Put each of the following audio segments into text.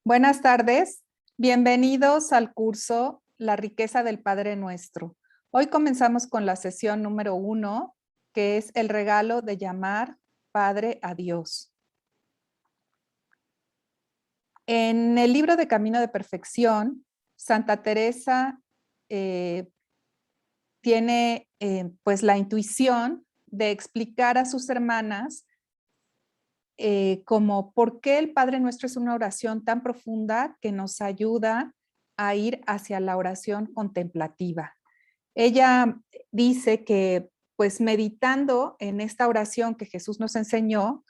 Buenas tardes, bienvenidos al curso La riqueza del Padre Nuestro. Hoy comenzamos con la sesión número 1, que es el regalo de llamar Padre a Dios. En el libro de Camino de Perfección, Santa Teresa tiene pues la intuición de explicar a sus hermanas como por qué el Padre Nuestro es una oración tan profunda que nos ayuda a ir hacia la oración contemplativa. Ella dice que pues meditando en esta oración que Jesús nos enseñó,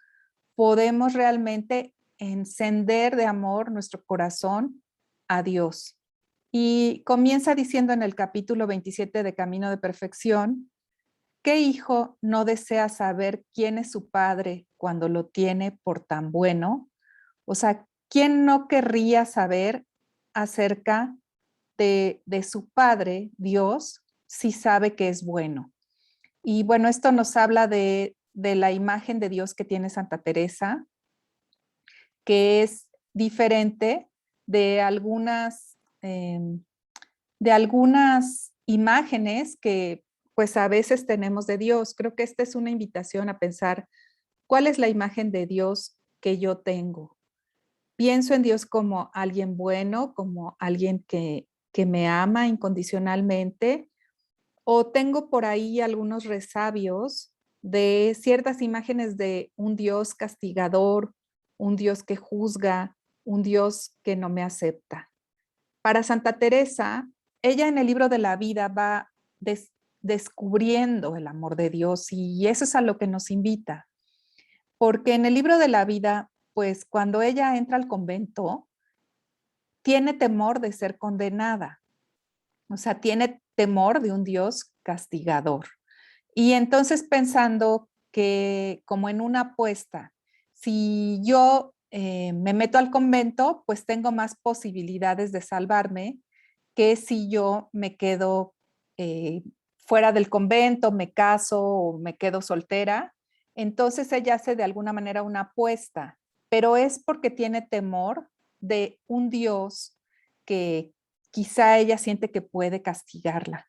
podemos realmente encender de amor nuestro corazón a Dios. Y comienza diciendo en el capítulo 27 de Camino de Perfección: ¿qué hijo no desea saber quién es su padre cuando lo tiene por tan bueno? O sea, ¿quién no querría saber acerca de su padre, Dios, si sabe que es bueno? Y bueno, esto nos habla de la imagen de Dios que tiene Santa Teresa, que es diferente de de algunas imágenes que pues a veces tenemos de Dios. Creo que esta es una invitación a pensar cuál es la imagen de Dios que yo tengo. Pienso en Dios como alguien bueno, como alguien que me ama incondicionalmente, o tengo por ahí algunos resabios de ciertas imágenes de un Dios castigador, un Dios que juzga, un Dios que no me acepta. Para Santa Teresa, ella en el libro de la vida va descubriendo el amor de Dios, y eso es a lo que nos invita, porque en el libro de la vida, pues cuando ella entra al convento, tiene temor de ser condenada, o sea, tiene temor de un Dios castigador. Y entonces pensando que como en una apuesta, si yo me meto al convento, pues tengo más posibilidades de salvarme que si yo me quedo eh, fuera del convento, me caso o me quedo soltera. Entonces ella hace de alguna manera una apuesta, pero es porque tiene temor de un Dios que quizá ella siente que puede castigarla.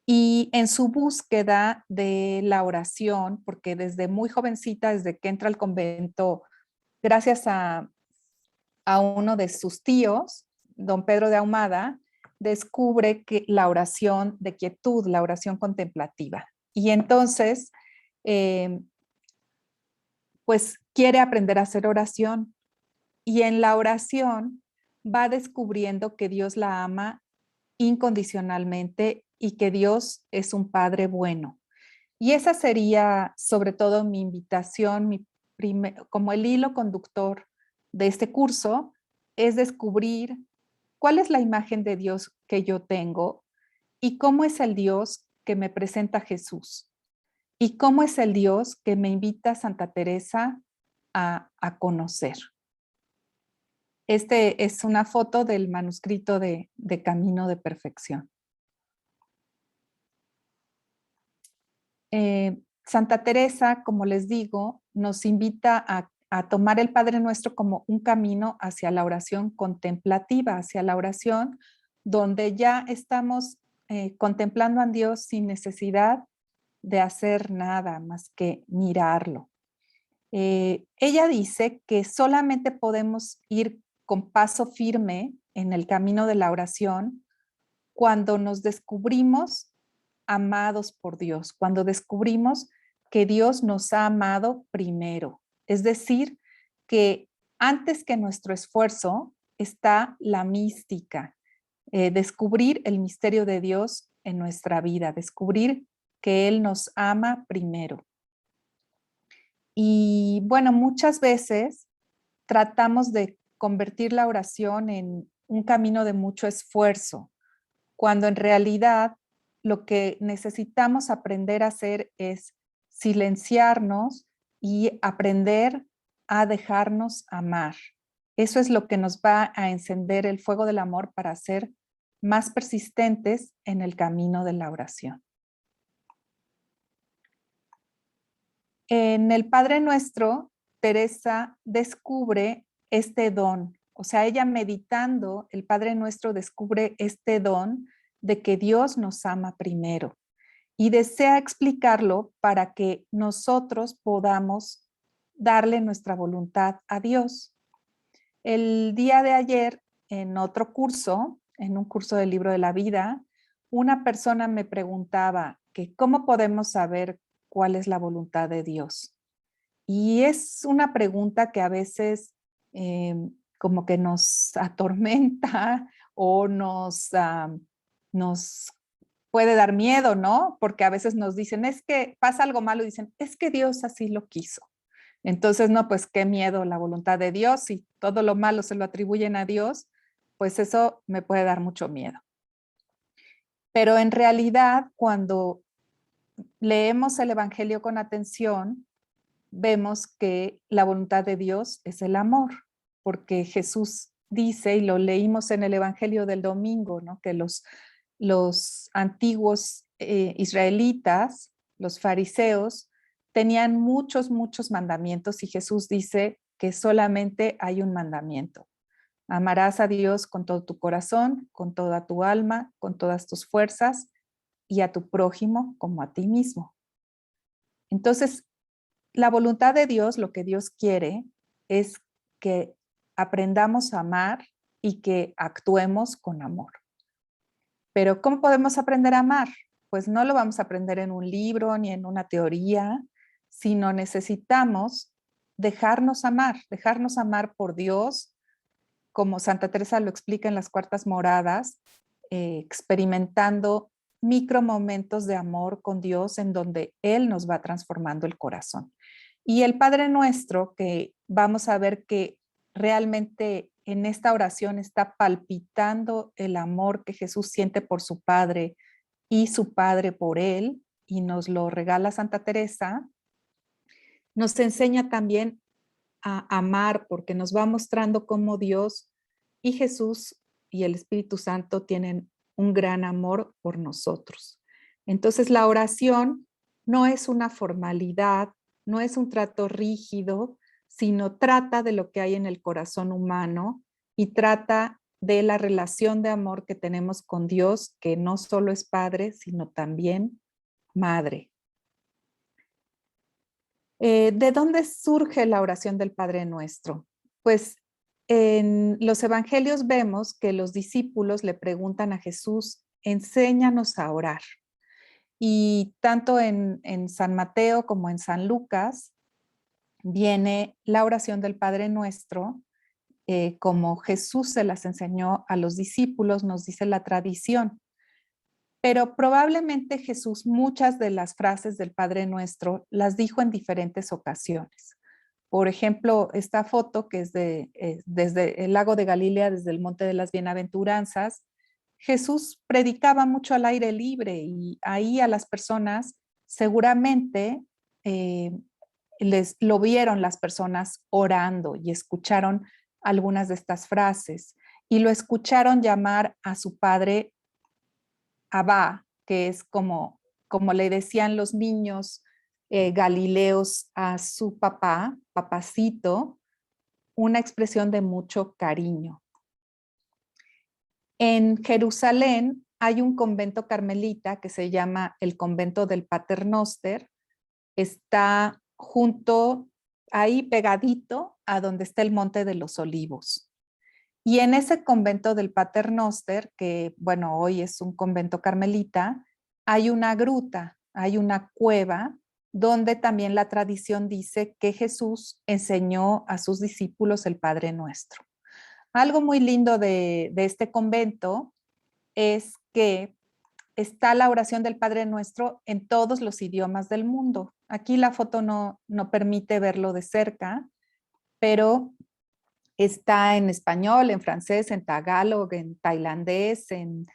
Y en su búsqueda de la oración, porque desde muy jovencita, desde que entra al convento, gracias a uno de sus tíos, don Pedro de Ahumada, descubre que la oración de quietud, la oración contemplativa. Y entonces, eh, pues quiere aprender a hacer oración. Y en la oración va descubriendo que Dios la ama incondicionalmente y que Dios es un Padre bueno. Y esa sería sobre todo mi invitación, como el hilo conductor de este curso, es descubrir cuál es la imagen de Dios que yo tengo y cómo es el Dios que me presenta Jesús y cómo es el Dios que me invita Santa Teresa a conocer. Este es una foto del manuscrito de Camino de Perfección. Santa Teresa, como les digo, nos invita a tomar el Padre Nuestro como un camino hacia la oración contemplativa, hacia la oración donde ya estamos contemplando a Dios sin necesidad de hacer nada más que mirarlo. Ella dice que solamente podemos ir con paso firme en el camino de la oración cuando nos descubrimos amados por Dios, cuando descubrimos que Dios nos ha amado primero. Es decir, que antes que nuestro esfuerzo está la mística, descubrir el misterio de Dios en nuestra vida, descubrir que Él nos ama primero. Y bueno, muchas veces tratamos de convertir la oración en un camino de mucho esfuerzo, cuando en realidad lo que necesitamos aprender a hacer es silenciarnos y aprender a dejarnos amar. Eso es lo que nos va a encender el fuego del amor para ser más persistentes en el camino de la oración. En el Padre Nuestro, Teresa descubre este don O sea, ella meditando el Padre Nuestro descubre este don de que Dios nos ama primero y desea explicarlo para que nosotros podamos darle nuestra voluntad a Dios. El día de ayer, en otro curso, en un curso del libro de la vida, una persona me preguntaba que cómo podemos saber cuál es la voluntad de Dios. Y es una pregunta que a veces como que nos atormenta o nos puede dar miedo, ¿no? Porque a veces nos dicen, es que pasa algo malo y dicen, es que Dios así lo quiso. Entonces, no, pues qué miedo la voluntad de Dios. Si todo lo malo se lo atribuyen a Dios, pues eso me puede dar mucho miedo. Pero en realidad, cuando leemos el Evangelio con atención, vemos que la voluntad de Dios es el amor, porque Jesús dice, y lo leímos en el Evangelio del domingo, ¿no? Que los antiguos israelitas, los fariseos, tenían muchos mandamientos y Jesús dice que solamente hay un mandamiento. Amarás a Dios con todo tu corazón, con toda tu alma, con todas tus fuerzas y a tu prójimo como a ti mismo. Entonces, la voluntad de Dios, lo que Dios quiere es que aprendamos a amar y que actuemos con amor. Pero ¿cómo podemos aprender a amar? Pues no lo vamos a aprender en un libro ni en una teoría, sino necesitamos dejarnos amar por Dios, como Santa Teresa lo explica en las Cuartas Moradas, experimentando micromomentos de amor con Dios en donde Él nos va transformando el corazón. Y el Padre Nuestro, que vamos a ver que realmente en esta oración está palpitando el amor que Jesús siente por su Padre y su Padre por Él, y nos lo regala Santa Teresa, nos enseña también a amar porque nos va mostrando cómo Dios y Jesús y el Espíritu Santo tienen un gran amor por nosotros. Entonces la oración no es una formalidad, no es un trato rígido, sino trata de lo que hay en el corazón humano y trata de la relación de amor que tenemos con Dios, que no solo es Padre, sino también Madre. ¿De dónde surge la oración del Padre Nuestro? Pues en los evangelios vemos que los discípulos le preguntan a Jesús, enséñanos a orar. Y tanto en San Mateo como en San Lucas viene la oración del Padre Nuestro, como Jesús se las enseñó a los discípulos, nos dice la tradición. Pero probablemente Jesús muchas de las frases del Padre Nuestro las dijo en diferentes ocasiones. Por ejemplo, esta foto que es desde el lago de Galilea, desde el Monte de las Bienaventuranzas, Jesús predicaba mucho al aire libre y ahí a las personas seguramente eh, lo vieron las personas orando y escucharon algunas de estas frases y lo escucharon llamar a su padre Abba, que es como le decían los niños galileos a su papá, papacito, una expresión de mucho cariño. En Jerusalén hay un convento carmelita que se llama el convento del Paternoster. Está junto, ahí pegadito a donde está el Monte de los Olivos. Y en ese convento del Paternoster, que bueno, hoy es un convento carmelita, hay una gruta, hay una cueva, donde también la tradición dice que Jesús enseñó a sus discípulos el Padre Nuestro. Algo muy lindo de este convento es que está la oración del Padre Nuestro en todos los idiomas del mundo. Aquí la foto no permite verlo de cerca, pero está en español, en francés, en tagalog, en tailandés, en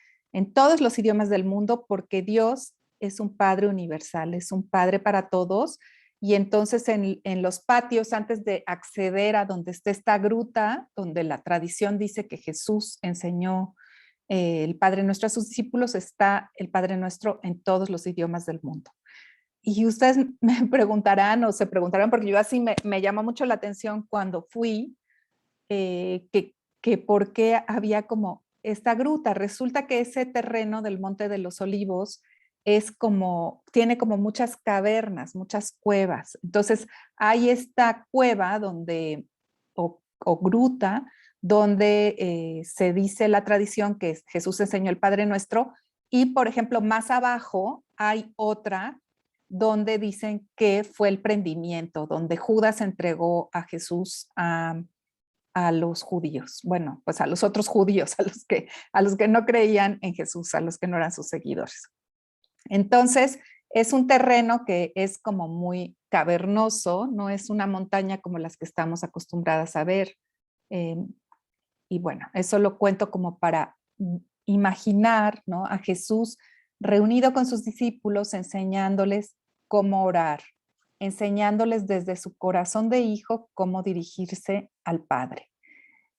todos los idiomas del mundo, porque Dios es un Padre universal, es un Padre para todos. Y entonces en los patios, antes de acceder a donde está esta gruta, donde la tradición dice que Jesús enseñó el Padre Nuestro a sus discípulos, está el Padre Nuestro en todos los idiomas del mundo. Y ustedes me preguntarán o se preguntarán, porque yo así me llama mucho la atención cuando fui, que por qué había como esta gruta. Resulta que ese terreno del Monte de los Olivos es como, tiene como muchas cavernas, muchas cuevas. Entonces hay esta cueva donde, o gruta, donde se dice la tradición que Jesús enseñó el Padre Nuestro, y por ejemplo más abajo hay otra donde dicen que fue el prendimiento, donde Judas entregó a Jesús a los judíos, bueno, pues a los otros judíos, a los que no creían en Jesús, a los que no eran sus seguidores. Entonces, es un terreno que es como muy cavernoso, no es una montaña como las que estamos acostumbradas a ver. Eh, y bueno, eso lo cuento como para imaginar, ¿no?, a Jesús reunido con sus discípulos, enseñándoles cómo orar, enseñándoles desde su corazón de hijo cómo dirigirse al Padre.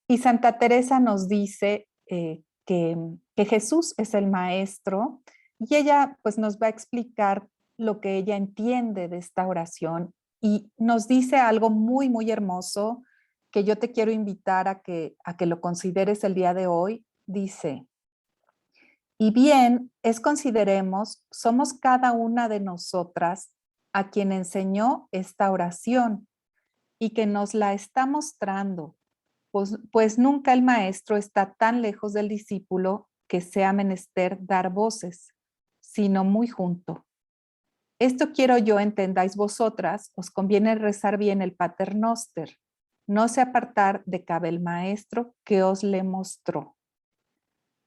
Y Santa Teresa nos dice que Jesús es el maestro, y ella pues nos va a explicar lo que ella entiende de esta oración, y nos dice algo muy, muy hermoso que yo te quiero invitar a que lo consideres el día de hoy. Dice: y bien es consideremos, somos cada una de nosotras a quien enseñó esta oración y que nos la está mostrando, pues nunca el maestro está tan lejos del discípulo que sea menester dar voces, sino muy junto. Esto quiero yo entendáis vosotras, os conviene rezar bien el Pater Noster, no se apartar de cabe el maestro que os le mostró.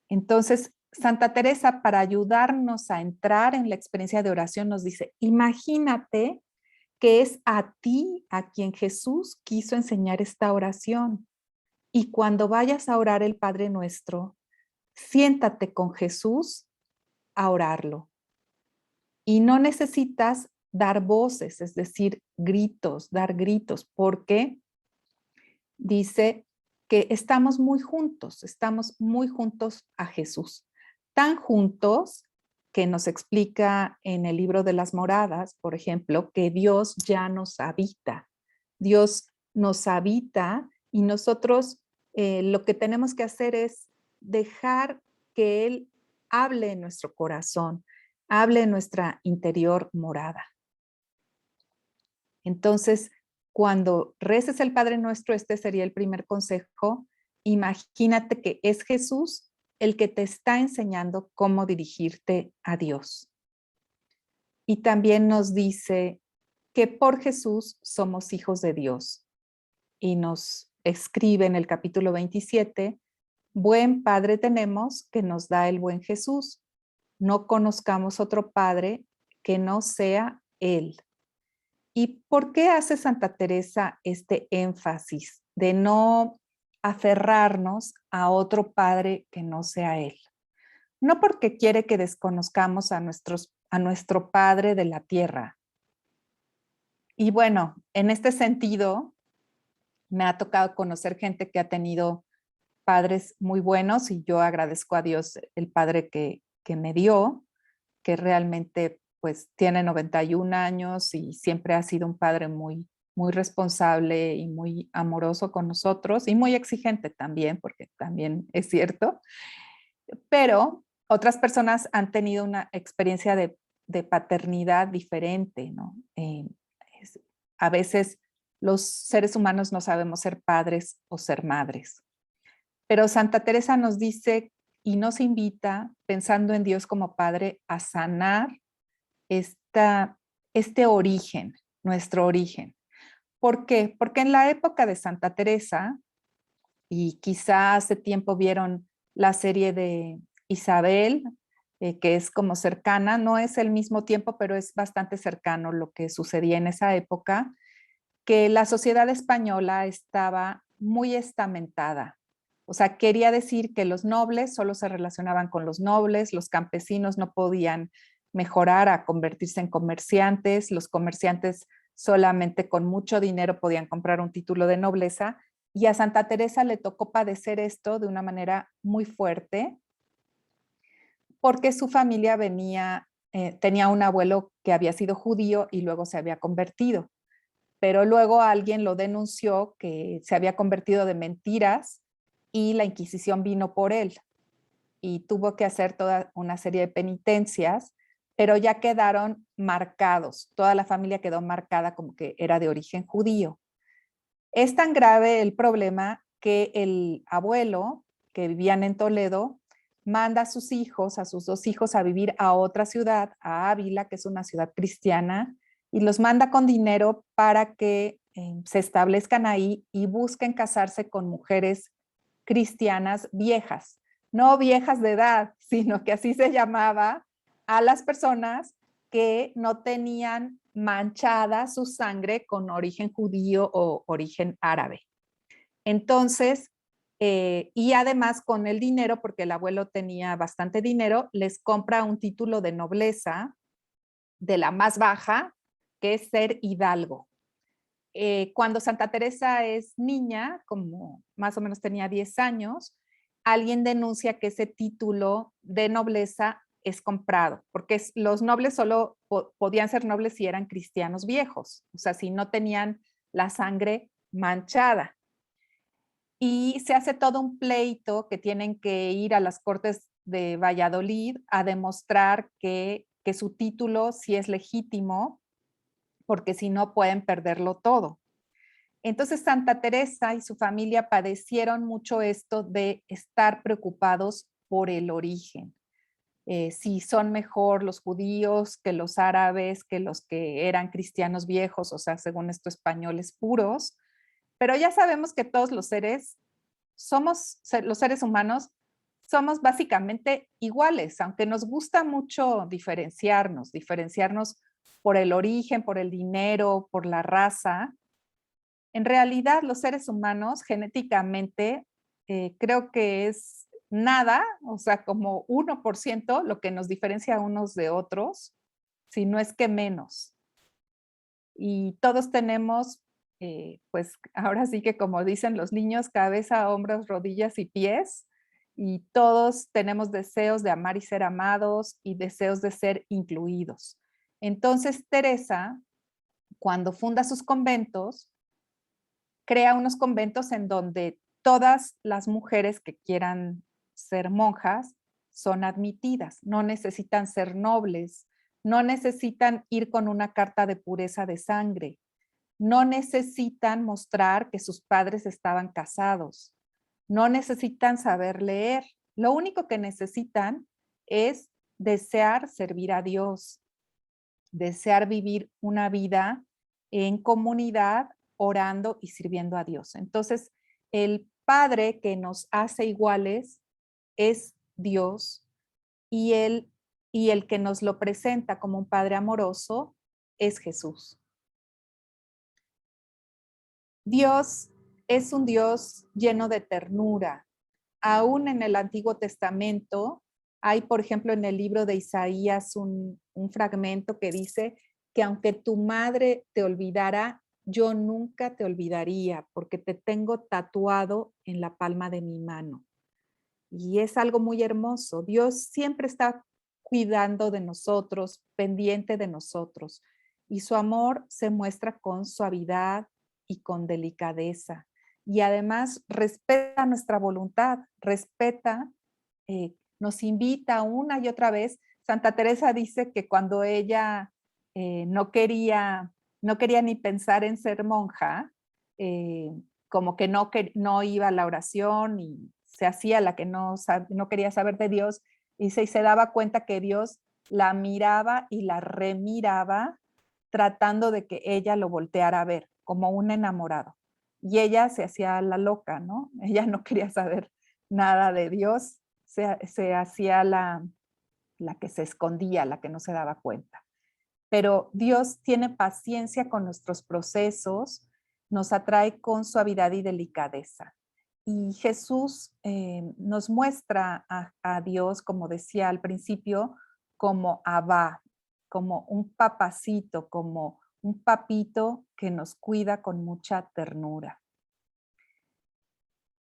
Entonces, Santa Teresa, para ayudarnos a entrar en la experiencia de oración, nos dice: imagínate que es a ti a quien Jesús quiso enseñar esta oración. Y cuando vayas a orar el Padre Nuestro, siéntate con Jesús a orarlo. Y no necesitas dar voces, es decir, gritos, dar gritos, porque dice que estamos muy juntos a Jesús. Tan juntos que nos explica en el libro de las moradas, por ejemplo, que Dios ya nos habita. Dios nos habita y nosotros lo que tenemos que hacer es dejar que Él hable en nuestro corazón, hable en nuestra interior morada. Entonces, cuando reces el Padre Nuestro, este sería el primer consejo. Imagínate que es Jesús el que te está enseñando cómo dirigirte a Dios. Y también nos dice que por Jesús somos hijos de Dios. Y nos escribe en el capítulo 27, buen Padre tenemos que nos da el buen Jesús. No conozcamos otro Padre que no sea Él. ¿Y por qué hace Santa Teresa este énfasis de no aferrarnos a otro padre que no sea Él? No porque quiere que desconozcamos a nuestro Padre de la tierra. Y bueno, en este sentido, me ha tocado conocer gente que ha tenido padres muy buenos, y yo agradezco a Dios el padre que me dio, que realmente pues tiene 91 años y siempre ha sido un padre muy, muy responsable y muy amoroso con nosotros, y muy exigente también, porque también es cierto. Pero otras personas han tenido una experiencia de paternidad diferente, ¿no? A veces los seres humanos no sabemos ser padres o ser madres. Pero Santa Teresa nos dice y nos invita, pensando en Dios como Padre, a sanar este origen, nuestro origen. ¿Por qué? Porque en la época de Santa Teresa, y quizá hace tiempo vieron la serie de Isabel, que es como cercana, no es el mismo tiempo, pero es bastante cercano lo que sucedía en esa época, que la sociedad española estaba muy estamentada. O sea, quería decir que los nobles solo se relacionaban con los nobles, los campesinos no podían mejorar a convertirse en comerciantes, los comerciantes solamente con mucho dinero podían comprar un título de nobleza, y a Santa Teresa le tocó padecer esto de una manera muy fuerte, porque su familia tenía un abuelo que había sido judío y luego se había convertido, pero luego alguien lo denunció que se había convertido de mentiras y la Inquisición vino por él y tuvo que hacer toda una serie de penitencias, pero ya quedaron marcados, toda la familia quedó marcada como que era de origen judío. Es tan grave el problema que el abuelo, que vivían en Toledo, manda a sus hijos, a sus dos hijos, a vivir a otra ciudad, a Ávila, que es una ciudad cristiana, y los manda con dinero para que se establezcan ahí y busquen casarse con mujeres cristianas viejas, no viejas de edad, sino que así se llamaba a las personas que no tenían manchada su sangre con origen judío o origen árabe. Entonces, y además con el dinero, porque el abuelo tenía bastante dinero, les compra un título de nobleza de la más baja, que es ser hidalgo. Cuando Santa Teresa es niña, como más o menos tenía 10 años, alguien denuncia que ese título de nobleza es comprado, porque los nobles solo podían ser nobles si eran cristianos viejos, o sea, si no tenían la sangre manchada. Y se hace todo un pleito que tienen que ir a las Cortes de Valladolid a demostrar que su título sí es legítimo, porque si no pueden perderlo todo. Entonces Santa Teresa y su familia padecieron mucho esto de estar preocupados por el origen. Si son mejor los judíos que los árabes, que los que eran cristianos viejos, o sea, según esto, españoles puros. Pero ya sabemos que todos los seres los seres humanos, somos básicamente iguales, aunque nos gusta mucho diferenciarnos por el origen, por el dinero, por la raza. En realidad, los seres humanos genéticamente creo que es nada, o sea, como 1% lo que nos diferencia unos de otros, si no es que menos. Y todos tenemos, pues ahora sí que como dicen los niños, cabeza, hombros, rodillas y pies, y todos tenemos deseos de amar y ser amados y deseos de ser incluidos. Entonces, Teresa, cuando funda sus conventos, crea unos conventos en donde todas las mujeres que quieran ser monjas son admitidas, no necesitan ser nobles, no necesitan ir con una carta de pureza de sangre, no necesitan mostrar que sus padres estaban casados, no necesitan saber leer, lo único que necesitan es desear servir a Dios, desear vivir una vida en comunidad, orando y sirviendo a Dios. Entonces, el Padre que nos hace iguales es Dios y el que nos lo presenta como un Padre amoroso es Jesús. Dios es un Dios lleno de ternura. Aún en el Antiguo Testamento hay, por ejemplo, en el libro de Isaías un fragmento que dice que aunque tu madre te olvidara, yo nunca te olvidaría porque te tengo tatuado en la palma de mi mano. Y es algo muy hermoso. Dios siempre está cuidando de nosotros, pendiente de nosotros. Y su amor se muestra con suavidad y con delicadeza. Y además respeta nuestra voluntad, respeta, nos invita una y otra vez. Santa Teresa dice que cuando ella no quería ni pensar en ser monja, eh, como que no iba a la oración y se hacía la que no quería saber de Dios y se daba cuenta que Dios la miraba y la remiraba tratando de que ella lo volteara a ver como un enamorado. Y ella se hacía la loca, ¿no? Ella no quería saber nada de Dios, se hacía la que se escondía, la que no se daba cuenta. Pero Dios tiene paciencia con nuestros procesos, nos atrae con suavidad y delicadeza. Y Jesús nos muestra a Dios, como decía al principio, como Abba, como un papacito, como un papito que nos cuida con mucha ternura.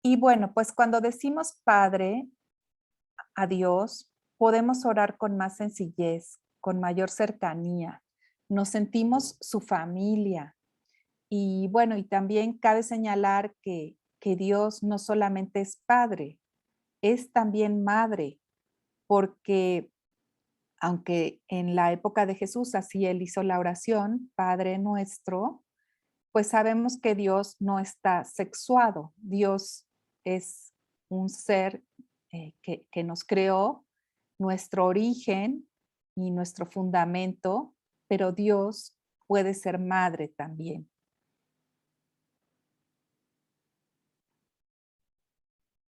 Y bueno, pues cuando decimos Padre a Dios, podemos orar con más sencillez, con mayor cercanía. Nos sentimos su familia. Y bueno, y también cabe señalar que que Dios no solamente es Padre, es también Madre, porque aunque en la época de Jesús así él hizo la oración, Padre nuestro, pues sabemos que Dios no está sexuado. Dios es un ser que nos creó, nuestro origen y nuestro fundamento, pero Dios puede ser madre también.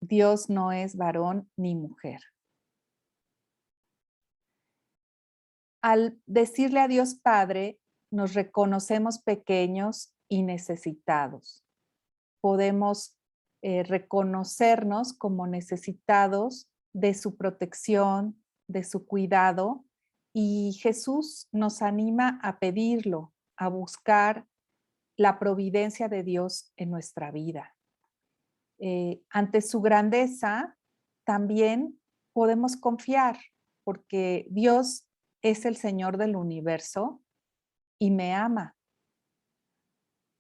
Dios no es varón ni mujer. Al decirle a Dios Padre, nos reconocemos pequeños y necesitados. Podemos reconocernos como necesitados de su protección, de su cuidado, y Jesús nos anima a pedirlo, a buscar la providencia de Dios en nuestra vida. Ante su grandeza, también podemos confiar, porque Dios es el Señor del universo y me ama.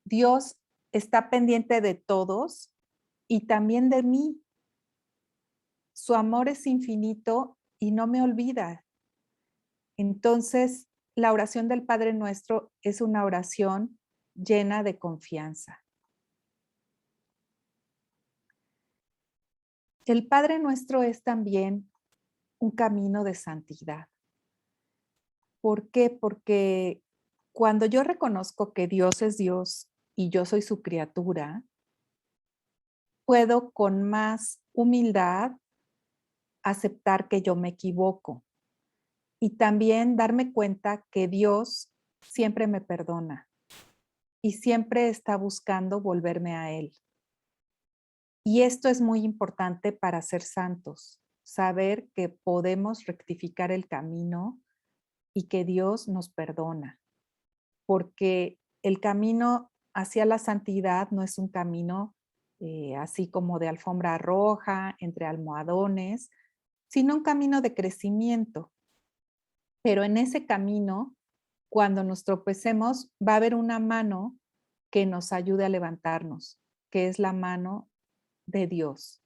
Dios está pendiente de todos y también de mí. Su amor es infinito y no me olvida. Entonces, la oración del Padre Nuestro es una oración llena de confianza. El Padre Nuestro es también un camino de santidad. ¿Por qué? Porque cuando yo reconozco que Dios es Dios y yo soy su criatura, puedo con más humildad aceptar que yo me equivoco y también darme cuenta que Dios siempre me perdona y siempre está buscando volverme a Él. Y esto es muy importante para ser santos, saber que podemos rectificar el camino y que Dios nos perdona, porque el camino hacia la santidad no es un camino así como de alfombra roja, entre almohadones, sino un camino de crecimiento. Pero en ese camino, cuando nos tropecemos, va a haber una mano que nos ayude a levantarnos, que es la mano de Dios,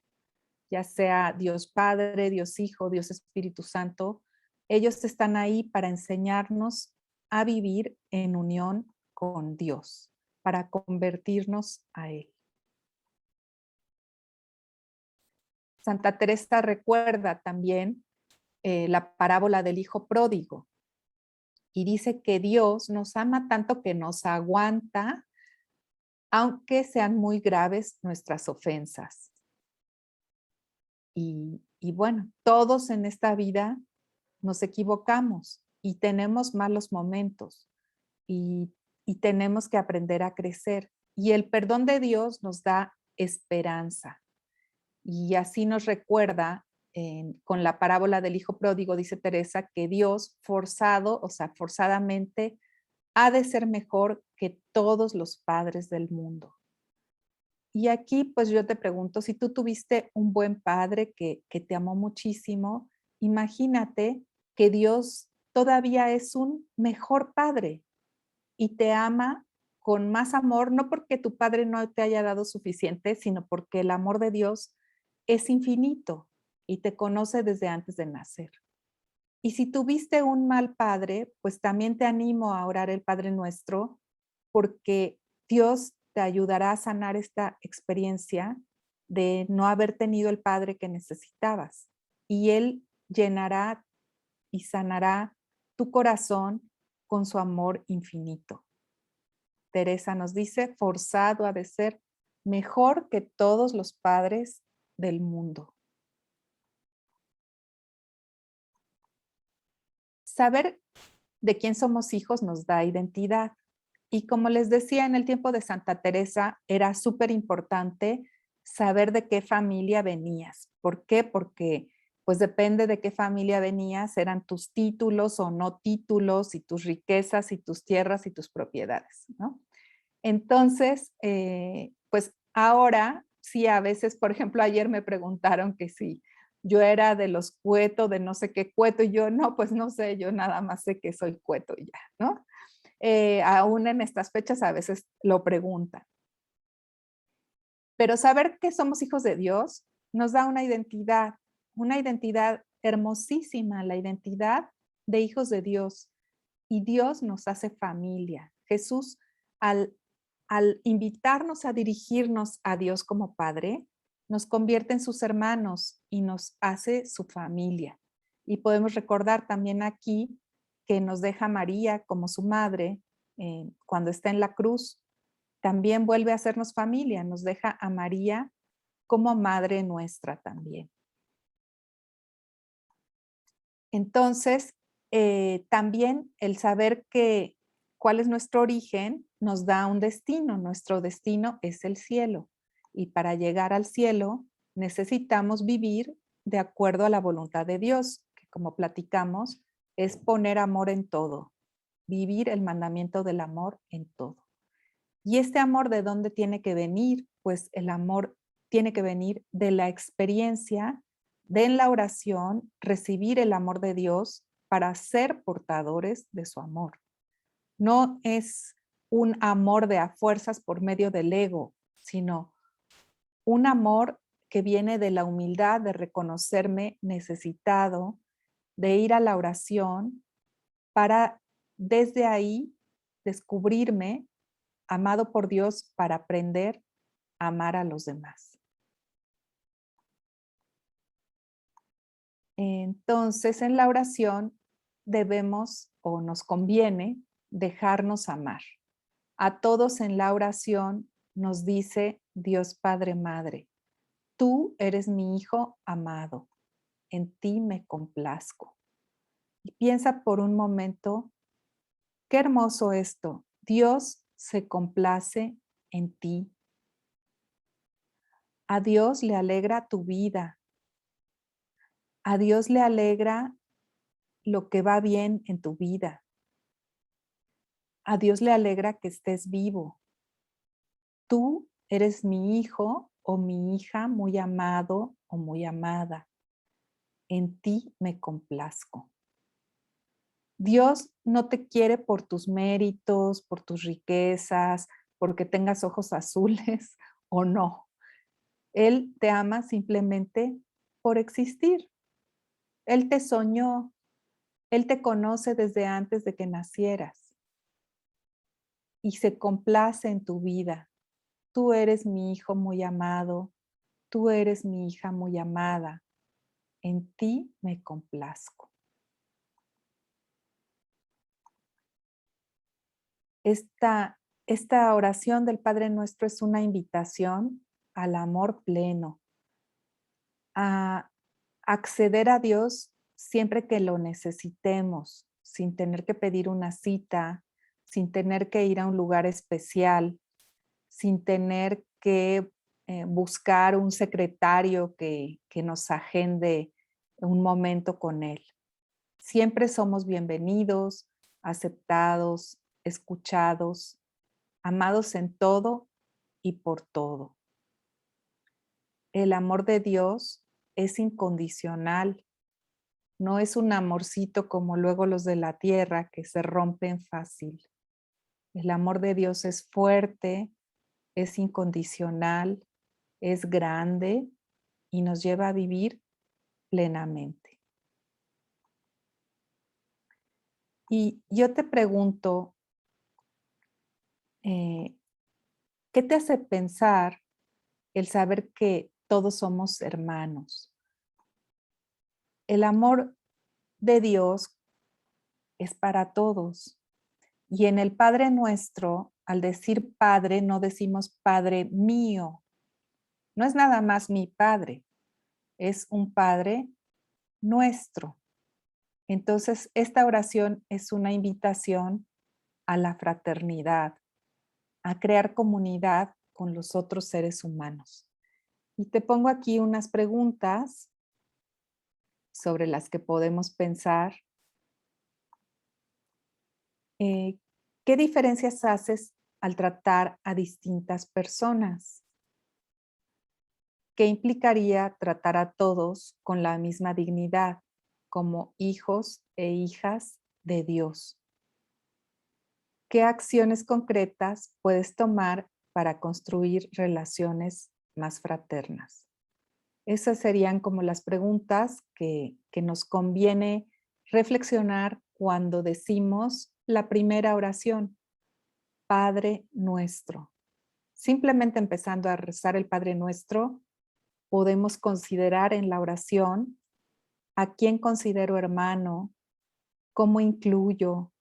ya sea Dios Padre, Dios Hijo, Dios Espíritu Santo. Ellos están ahí para enseñarnos a vivir en unión con Dios, para convertirnos a Él. Santa Teresa recuerda también la parábola del hijo pródigo y dice que Dios nos ama tanto que nos aguanta, aunque sean muy graves nuestras ofensas. Y bueno, todos en esta vida nos equivocamos y tenemos malos momentos y tenemos que aprender a crecer. Y el perdón de Dios nos da esperanza. Y así nos recuerda con la parábola del hijo pródigo, dice Teresa, que Dios forzado, o sea, forzadamente, ha de ser mejor que todos los padres del mundo. Y aquí, pues yo te pregunto, si tú tuviste un buen padre que te amó muchísimo, imagínate que Dios todavía es un mejor padre y te ama con más amor, no porque tu padre no te haya dado suficiente, sino porque el amor de Dios es infinito y te conoce desde antes de nacer. Y si tuviste un mal padre, pues también te animo a orar el Padre Nuestro, porque Dios te ayudará a sanar esta experiencia de no haber tenido el padre que necesitabas. Y Él llenará y sanará tu corazón con su amor infinito. Teresa nos dice, forzado ha de ser mejor que todos los padres del mundo. Saber de quién somos hijos nos da identidad. Y como les decía, en el tiempo de Santa Teresa era súper importante saber de qué familia venías. ¿Por qué? Porque pues depende de qué familia venías, eran tus títulos o no títulos y tus riquezas y tus tierras y tus propiedades, ¿no? Entonces, pues ahora sí, a veces, por ejemplo, ayer me preguntaron que si yo era de los Cueto, de no sé qué Cueto, y yo no, pues no sé, yo nada más sé que soy Cueto y ya, ¿no? Aún en estas fechas a veces lo preguntan. Pero saber que somos hijos de Dios nos da una identidad hermosísima, la identidad de hijos de Dios. Y Dios nos hace familia. Jesús, al, al invitarnos a dirigirnos a Dios como Padre, nos convierte en sus hermanos y nos hace su familia. Y podemos recordar también aquí que nos deja María como su madre cuando está en la cruz. También vuelve a hacernos familia, nos deja a María como madre nuestra también. Entonces, también el saber cuál es nuestro origen nos da un destino. Nuestro destino es el cielo. Y para llegar al cielo necesitamos vivir de acuerdo a la voluntad de Dios, que como platicamos, es poner amor en todo, vivir el mandamiento del amor en todo. ¿Y este amor de dónde tiene que venir? Pues el amor tiene que venir de la experiencia de en la oración recibir el amor de Dios para ser portadores de su amor. No es un amor de a fuerzas por medio del ego, sino un amor que viene de la humildad de reconocerme necesitado, de ir a la oración para desde ahí descubrirme amado por Dios para aprender a amar a los demás. Entonces, en la oración debemos o nos conviene dejarnos amar. A todos en la oración nos dice Dios Padre Madre, tú eres mi hijo amado, en ti me complazco. Y piensa por un momento, qué hermoso esto, Dios se complace en ti. A Dios le alegra tu vida. A Dios le alegra lo que va bien en tu vida. A Dios le alegra que estés vivo. Tú eres mi hijo o mi hija muy amado o muy amada. En ti me complazco. Dios no te quiere por tus méritos, por tus riquezas, porque tengas ojos azules o no. Él te ama simplemente por existir. Él te soñó, Él te conoce desde antes de que nacieras y se complace en tu vida. Tú eres mi hijo muy amado, tú eres mi hija muy amada, en ti me complazco. Esta oración del Padre Nuestro es una invitación al amor pleno, a acceder a Dios siempre que lo necesitemos, sin tener que pedir una cita, sin tener que ir a un lugar especial, sin tener que buscar un secretario que nos agende un momento con él. Siempre somos bienvenidos, aceptados, escuchados, amados en todo y por todo. El amor de Dios es incondicional, no es un amorcito como luego los de la tierra que se rompen fácil. El amor de Dios es fuerte, es incondicional, es grande y nos lleva a vivir plenamente. Y yo te pregunto, ¿qué te hace pensar el saber que todos somos hermanos? El amor de Dios es para todos. Y en el Padre Nuestro, al decir Padre, no decimos Padre mío. No es nada más mi Padre, es un Padre nuestro. Entonces, esta oración es una invitación a la fraternidad, a crear comunidad con los otros seres humanos. Y te pongo aquí unas preguntas sobre las que podemos pensar. ¿Qué diferencias haces al tratar a distintas personas? ¿Qué implicaría tratar a todos con la misma dignidad, como hijos e hijas de Dios? ¿Qué acciones concretas puedes tomar para construir relaciones más fraternas. Esas serían como las preguntas que nos conviene reflexionar cuando decimos la primera oración, Padre nuestro. Simplemente empezando a rezar el Padre nuestro, podemos considerar en la oración a quién considero hermano, cómo incluyo,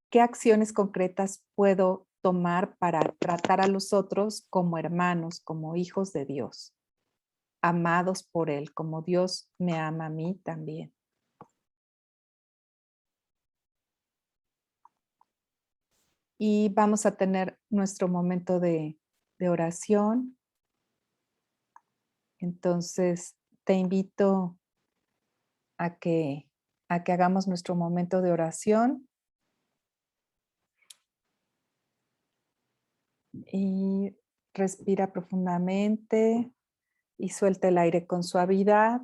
qué acciones concretas puedo tomar para tratar a los otros como hermanos, como hijos de Dios, amados por Él, como Dios me ama a mí también. Y vamos a tener nuestro momento de oración. Entonces, te invito a que hagamos nuestro momento de oración y respira profundamente y suelta el aire con suavidad.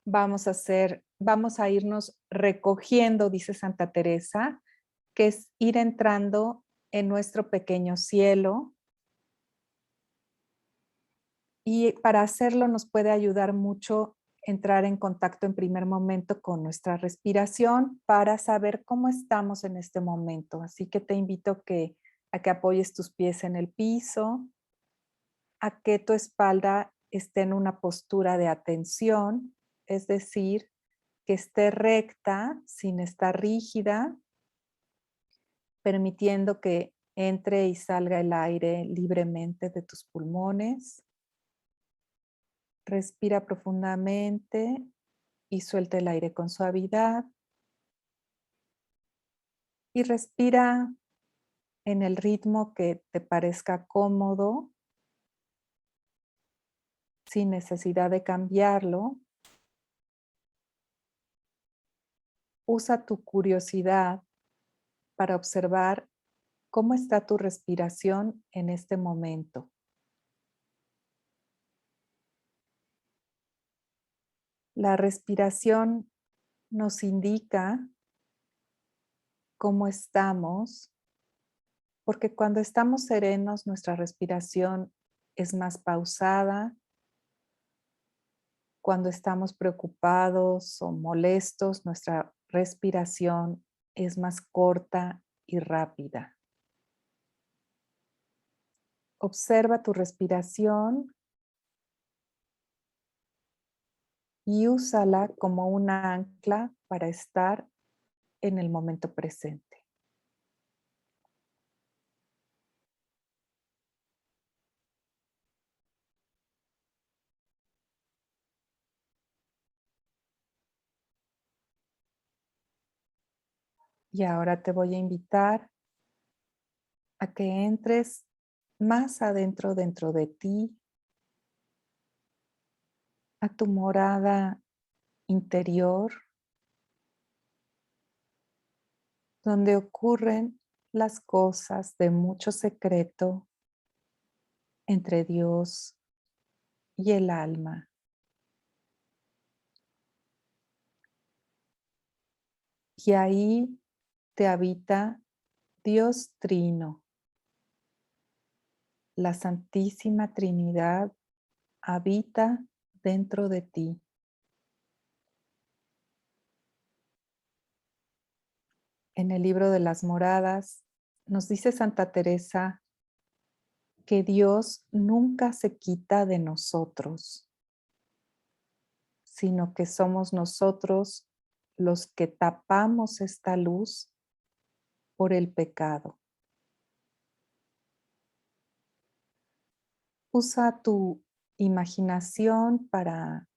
Vamos a irnos recogiendo, dice Santa Teresa, que es ir entrando en nuestro pequeño cielo. Y para hacerlo nos puede ayudar mucho entrar en contacto en primer momento con nuestra respiración para saber cómo estamos en este momento. Así que te invito a que apoyes tus pies en el piso, a que tu espalda esté en una postura de atención, es decir, que esté recta sin estar rígida, permitiendo que entre y salga el aire libremente de tus pulmones. Respira profundamente y suelta el aire con suavidad. Y respira en el ritmo que te parezca cómodo, sin necesidad de cambiarlo. Usa tu curiosidad para observar cómo está tu respiración en este momento. La respiración nos indica cómo estamos, porque cuando estamos serenos, nuestra respiración es más pausada. Cuando estamos preocupados o molestos, nuestra respiración es más corta y rápida. Observa tu respiración y úsala como una ancla para estar en el momento presente. Y ahora te voy a invitar a que entres más adentro dentro de ti, a tu morada interior, donde ocurren las cosas de mucho secreto entre Dios y el alma. Y ahí te habita Dios Trino, la Santísima Trinidad habita dentro de ti. En el libro de las moradas nos dice Santa Teresa que Dios nunca se quita de nosotros, sino que somos nosotros los que tapamos esta luz por el pecado. Usa tu imaginación para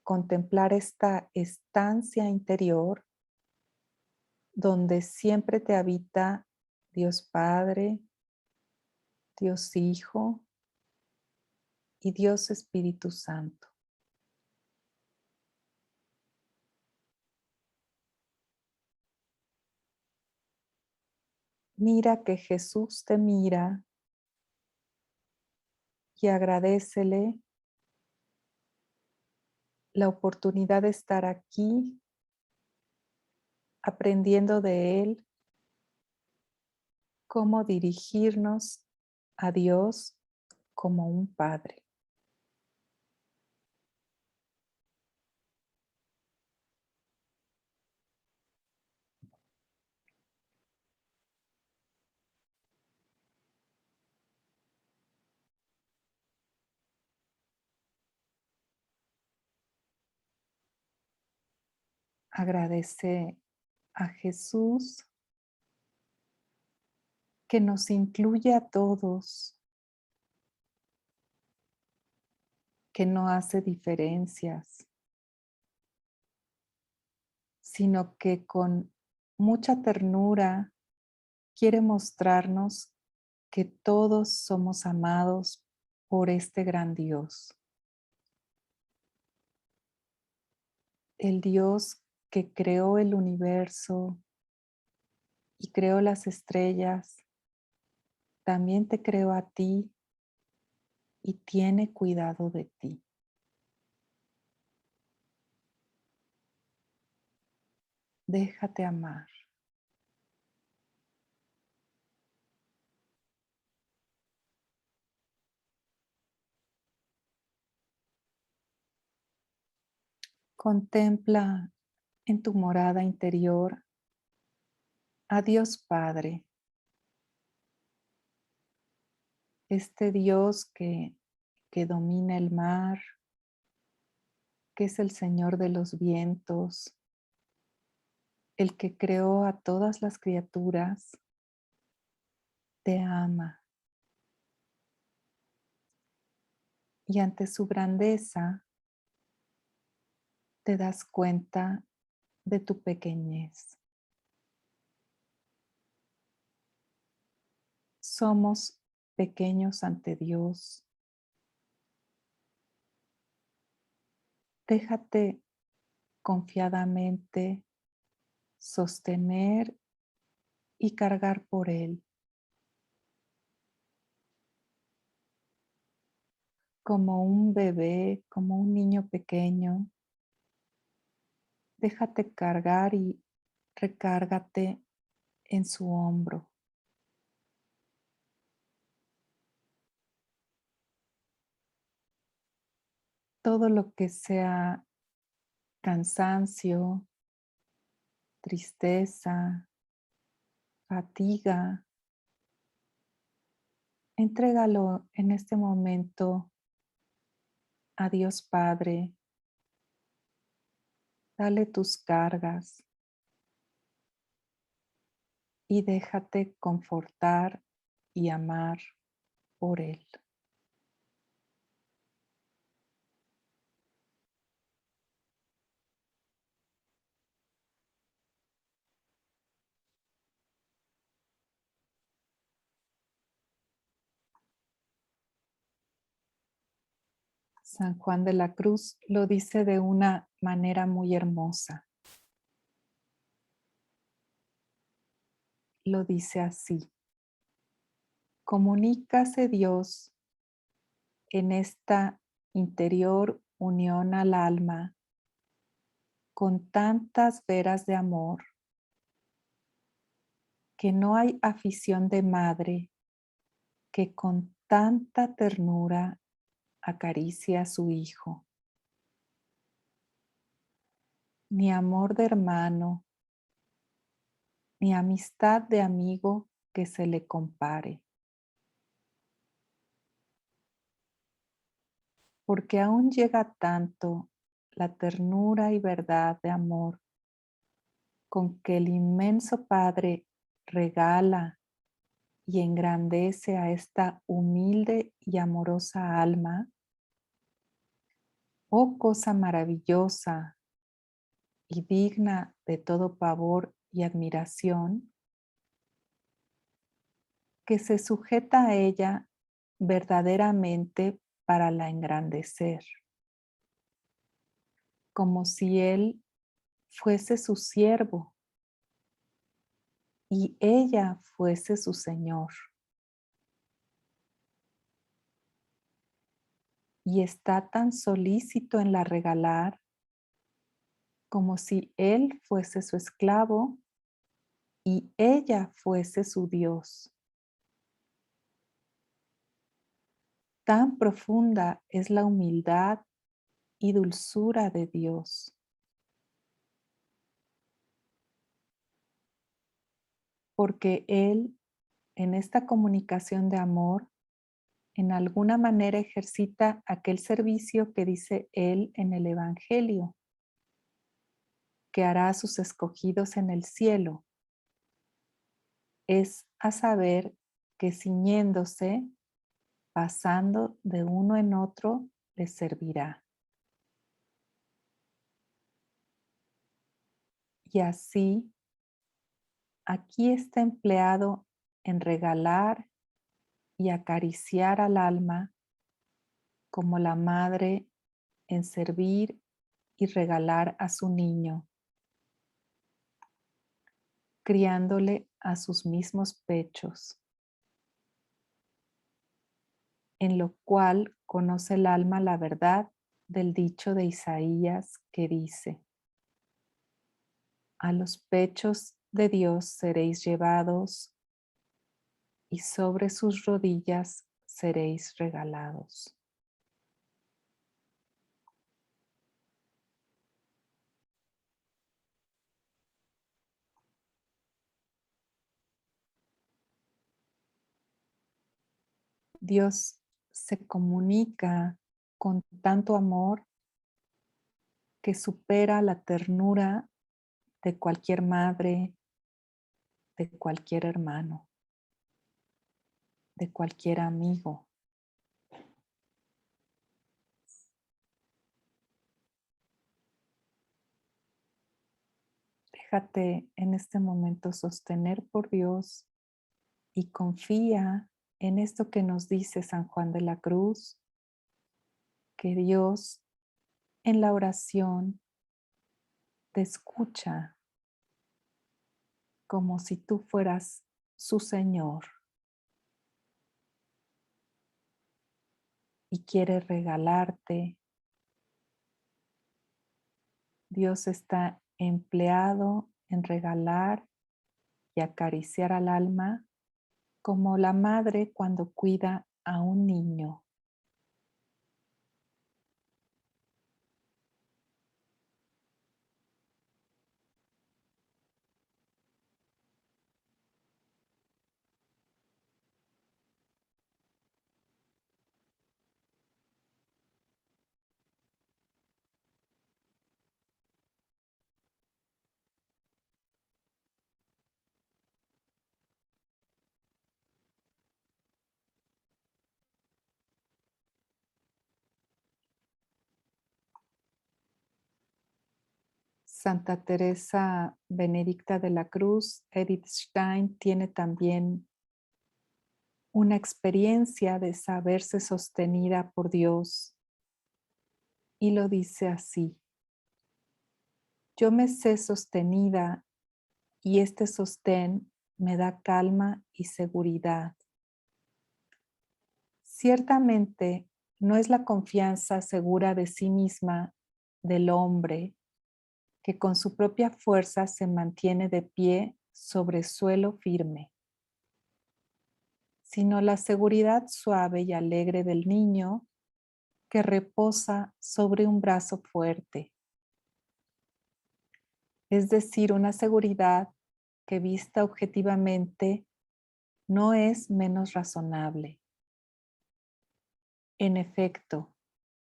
contemplar esta estancia interior donde siempre te habita Dios Padre, Dios Hijo y Dios Espíritu Santo. Mira que Jesús te mira y agradécele la oportunidad de estar aquí aprendiendo de Él cómo dirigirnos a Dios como un Padre. Agradece a Jesús que nos incluye a todos, que no hace diferencias, sino que con mucha ternura quiere mostrarnos que todos somos amados por este gran Dios. El Dios que creó el universo y creó las estrellas, también te creó a ti y tiene cuidado de ti. Déjate amar. Contempla en tu morada interior a Dios Padre, este Dios que domina el mar, que es el Señor de los vientos, el que creó a todas las criaturas, te ama. Y ante su grandeza te das cuenta de tu pequeñez. Somos pequeños ante Dios. Déjate confiadamente sostener y cargar por Él, como un bebé, como un niño pequeño. Déjate cargar y recárgate en su hombro. Todo lo que sea cansancio, tristeza, fatiga, entrégalo en este momento a Dios Padre. Dale tus cargas y déjate confortar y amar por Él. San Juan de la Cruz lo dice de una manera muy hermosa. Lo dice así: comunícase Dios en esta interior unión al alma con tantas veras de amor que no hay afición de madre que con tanta ternura acaricia a su hijo, ni amor de hermano, ni amistad de amigo que se le compare. Porque aún llega tanto la ternura y verdad de amor con que el inmenso Padre regala y engrandece a esta humilde y amorosa alma. Oh cosa maravillosa y digna de todo pavor y admiración, que se sujeta a ella verdaderamente para la engrandecer, como si Él fuese su siervo y ella fuese su Señor. Y está tan solícito en la regalar como si Él fuese su esclavo y ella fuese su Dios. Tan profunda es la humildad y dulzura de Dios, porque Él, en esta comunicación de amor, en alguna manera ejercita aquel servicio que dice Él en el Evangelio. que hará a sus escogidos en el cielo, es a saber que ciñéndose, pasando de uno en otro, les servirá. Y así, aquí está empleado en regalar y acariciar al alma como la madre en servir y regalar a su niño, criándole a sus mismos pechos, en lo cual conoce el alma la verdad del dicho de Isaías que dice: a los pechos de Dios seréis llevados y sobre sus rodillas seréis regalados. Dios se comunica con tanto amor que supera la ternura de cualquier madre, de cualquier hermano, de cualquier amigo. Déjate en este momento sostener por Dios y confía en esto que nos dice San Juan de la Cruz, que Dios en la oración te escucha como si tú fueras su Señor y quiere regalarte. Dios está empleado en regalar y acariciar al alma como la madre cuando cuida a un niño. Santa Teresa Benedicta de la Cruz, Edith Stein, tiene también una experiencia de saberse sostenida por Dios y lo dice así: yo me sé sostenida y este sostén me da calma y seguridad. Ciertamente no es la confianza segura de sí misma del hombre que con su propia fuerza se mantiene de pie sobre suelo firme, sino la seguridad suave y alegre del niño que reposa sobre un brazo fuerte, es decir, una seguridad que vista objetivamente no es menos razonable. En efecto,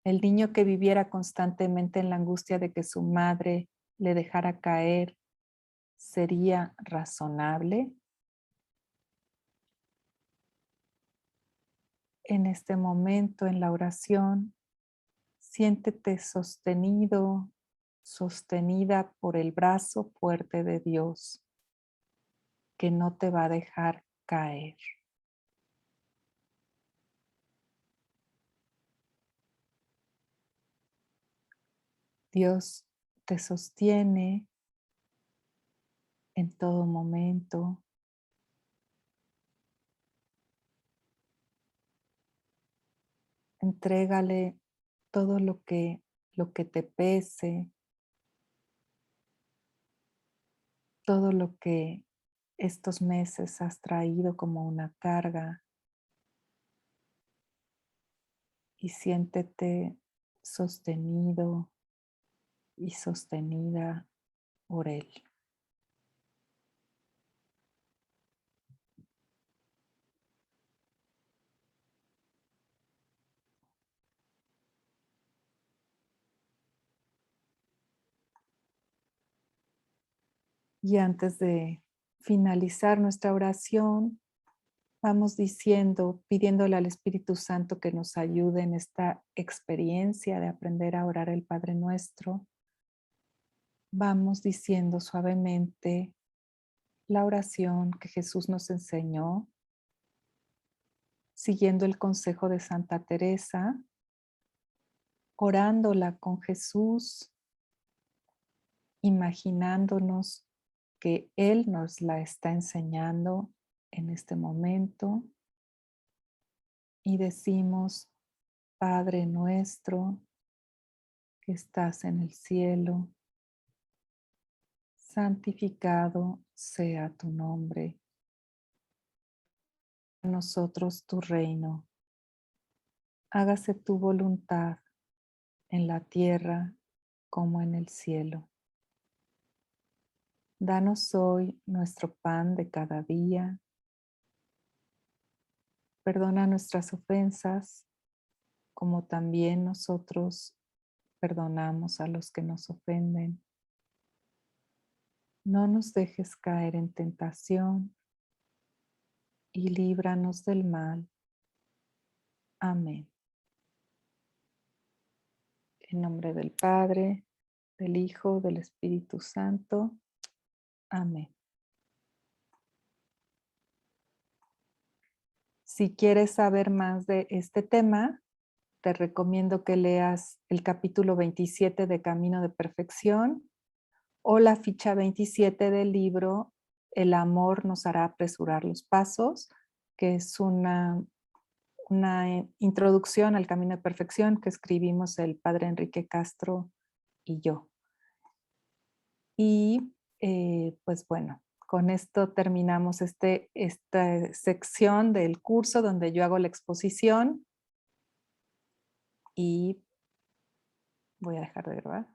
el niño que viviera constantemente en la angustia de que su madre le dejara caer, ¿sería razonable? En este momento en la oración, siéntete sostenido, sostenida por el brazo fuerte de Dios, que no te va a dejar caer. Dios te sostiene en todo momento. Entrégale todo lo que te pese, todo lo que estos meses has traído como una carga, y siéntete sostenido y sostenida por Él. Y antes de finalizar nuestra oración, vamos diciendo, pidiéndole al Espíritu Santo que nos ayude en esta experiencia de aprender a orar el Padre Nuestro. Vamos diciendo suavemente la oración que Jesús nos enseñó, siguiendo el consejo de Santa Teresa, orándola con Jesús, imaginándonos que Él nos la está enseñando en este momento y decimos: Padre nuestro que estás en el cielo, santificado sea tu nombre. A nosotros tu reino. Hágase tu voluntad en la tierra como en el cielo. Danos hoy nuestro pan de cada día. Perdona nuestras ofensas, como también nosotros perdonamos a los que nos ofenden. No nos dejes caer en tentación y líbranos del mal. Amén. En nombre del Padre, del Hijo, del Espíritu Santo. Amén. Si quieres saber más de este tema, te recomiendo que leas el capítulo 27 de Camino de Perfección o la ficha 27 del libro El amor nos hará apresurar los pasos, que es una introducción al Camino de Perfección que escribimos el padre Enrique Castro y yo. Y pues bueno, con esto terminamos esta sección del curso donde yo hago la exposición y voy a dejar de grabar.